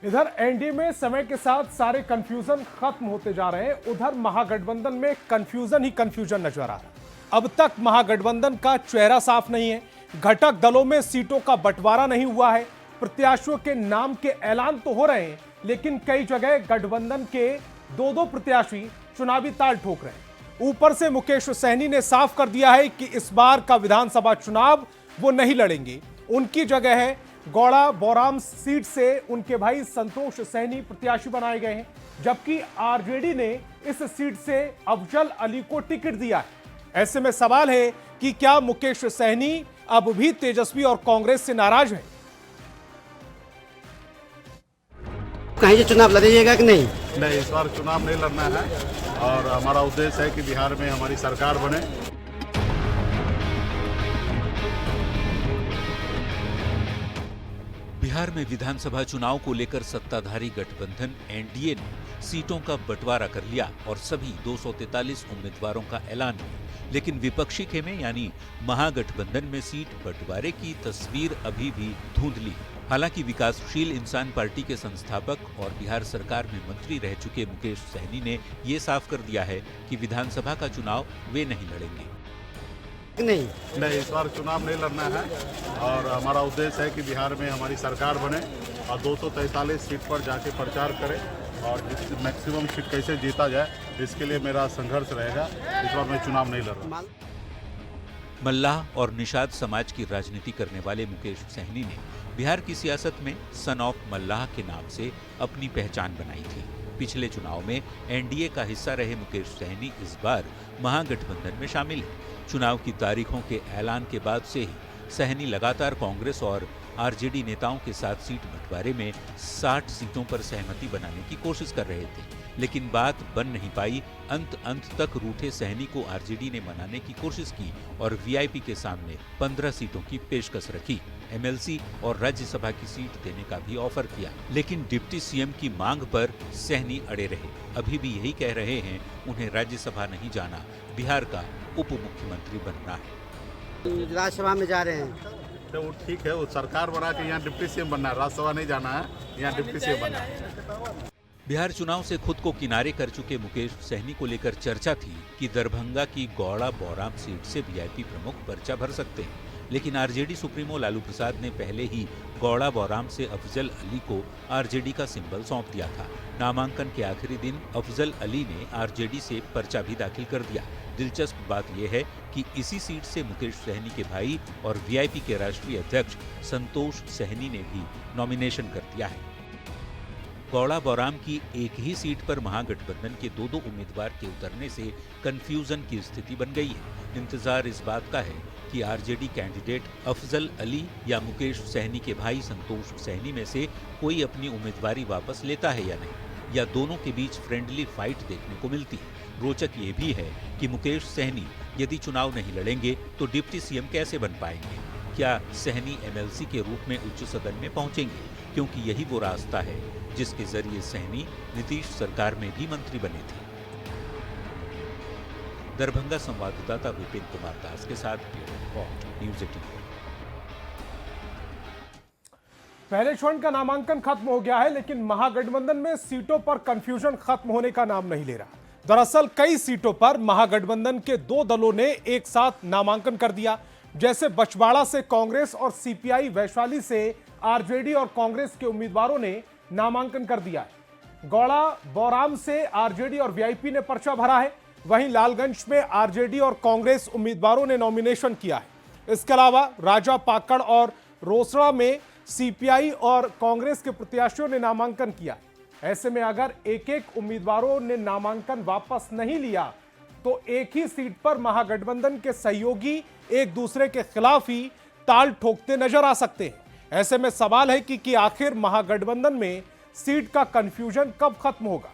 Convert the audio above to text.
इधर एनडीए में समय के साथ सारे कंफ्यूजन खत्म होते जा रहे हैं। उधर महागठबंधन में कंफ्यूजन ही कंफ्यूजन नजर आ रहा है। अब तक महागठबंधन का चेहरा साफ नहीं है। घटक दलों में सीटों का बंटवारा नहीं हुआ है। प्रत्याशियों के नाम के ऐलान तो हो रहे हैं, लेकिन कई जगह गठबंधन के दो प्रत्याशी चुनावी ताल ठोक रहे हैं। ऊपर से मुकेश सहनी ने साफ कर दिया है कि इस बार का विधानसभा चुनाव वो नहीं लड़ेंगे। उनकी जगह है गौड़ा बौराम सीट से उनके भाई संतोष सहनी प्रत्याशी बनाए गए हैं, जबकि आरजेडी ने इस सीट से अफजल अली को टिकट दिया है। ऐसे में सवाल है कि क्या मुकेश सहनी अब भी तेजस्वी और कांग्रेस से नाराज हैं? कहीं से चुनाव लड़िएगा कि नहीं? नहीं, इस बार चुनाव नहीं लड़ना है और हमारा उद्देश्य है कि बिहार में हमारी सरकार बने। बिहार में विधानसभा चुनाव को लेकर सत्ताधारी गठबंधन एनडीए ने सीटों का बंटवारा कर लिया और सभी 243 उम्मीदवारों का ऐलान किया, लेकिन विपक्षी खेमे यानी महागठबंधन में सीट बंटवारे की तस्वीर अभी भी धुंधली है। हालांकि विकासशील इंसान पार्टी के संस्थापक और बिहार सरकार में मंत्री रह चुके मुकेश सहनी ने ये साफ कर दिया है कि विधानसभा का चुनाव वे नहीं लड़ेंगे। नहीं, इस बार चुनाव नहीं लड़ना है और हमारा उद्देश्य है कि बिहार में हमारी सरकार बने और 243 सीट पर जाके प्रचार करें और मैक्सिमम सीट कैसे जीता जाए, इसके लिए मेरा संघर्ष रहेगा। इस बार मैं चुनाव नहीं लड़ रहा। मल्लाह और निषाद समाज की राजनीति करने वाले मुकेश सहनी ने बिहार की सियासत में सन ऑफ मल्लाह के नाम से अपनी पहचान बनाई थी। पिछले चुनाव में एनडीए का हिस्सा रहे मुकेश सहनी इस बार महागठबंधन में शामिल है। चुनाव की तारीखों के ऐलान के बाद से ही सहनी लगातार कांग्रेस और आरजेडी नेताओं के साथ सीट बंटवारे में 60 सीटों पर सहमति बनाने की कोशिश कर रहे थे, लेकिन बात बन नहीं पाई। अंत तक रूठे सहनी को आरजेडी ने मनाने की कोशिश की और वीआईपी के सामने 15 सीटों की पेशकश रखी। एमएलसी और राज्यसभा की सीट देने का भी ऑफर किया, लेकिन डिप्टी सीएम की मांग पर सहनी अड़े रहे। अभी भी यही कह रहे हैं उन्हें राज्यसभा नहीं जाना, बिहार का उप मुख्यमंत्री बनना है। राज्यसभा में जा रहे हैं तो वो ठीक है, वो सरकार बना के यहाँ डिप्टी सीएम बनना है, राज्यसभा नहीं जाना है, यहाँ डिप्टी सीएम बनना है। बिहार चुनाव से खुद को किनारे कर चुके मुकेश सहनी को लेकर चर्चा थी कि दरभंगा की गौड़ा बौराम सीट से वीआईपी प्रमुख पर्चा भर सकते हैं, लेकिन आरजेडी सुप्रीमो लालू प्रसाद ने पहले ही गौड़ा बौराम से अफजल अली को आरजेडी का सिंबल सौंप दिया था। नामांकन के आखिरी दिन अफजल अली ने आरजेडी से पर्चा भी दाखिल कर दिया। दिलचस्प बात यह है कि इसी सीट से मुकेश सहनी के भाई और वीआईपी के राष्ट्रीय अध्यक्ष संतोष सहनी ने भी नॉमिनेशन कर दिया है। गौड़ा बौराम की एक ही सीट पर महागठबंधन के दो उम्मीदवार के उतरने से कंफ्यूजन की स्थिति बन गई है। इंतजार इस बात का है कि आरजेडी कैंडिडेट अफजल अली या मुकेश सहनी के भाई संतोष सहनी में से कोई अपनी उम्मीदवारी वापस लेता है या नहीं, या दोनों के बीच फ्रेंडली फाइट देखने को मिलती है। रोचक ये भी है कि मुकेश सहनी यदि चुनाव नहीं लड़ेंगे तो डिप्टी सीएम कैसे बन पाएंगे? क्या सहनी एमएलसी के रूप में उच्च सदन में पहुंचेंगे? क्योंकि यही वो रास्ता है जिसके जरिए सहनी नीतीश सरकार में भी मंत्री बने थे। दरभंगा संवाददाता विपिन कुमार दास के साथ न्यूज़ 18। पहले चरण का नामांकन खत्म हो गया है, लेकिन महागठबंधन में सीटों पर कंफ्यूजन खत्म होने का नाम नहीं ले रहा। दरअसल कई सीटों पर महागठबंधन के दो दलों ने एक साथ नामांकन कर दिया। जैसे बछवाड़ा से कांग्रेस और सीपीआई, वैशाली से आरजेडी और कांग्रेस के उम्मीदवारों ने नामांकन कर दिया है। गौड़ा बौराम से आरजेडी और वीआईपी ने पर्चा भरा है। वहीं लालगंज में आरजेडी और कांग्रेस उम्मीदवारों ने नॉमिनेशन किया है। इसके अलावा राजा पाकड़ और रोसड़ा में सीपीआई और कांग्रेस के प्रत्याशियों ने नामांकन किया। ऐसे में अगर एक एक उम्मीदवारों ने नामांकन वापस नहीं लिया तो एक ही सीट पर महागठबंधन के सहयोगी एक दूसरे के खिलाफ ही ताल ठोकते नजर आ सकते हैं। ऐसे में सवाल है कि आखिर महागठबंधन में सीट का कंफ्यूजन कब खत्म होगा?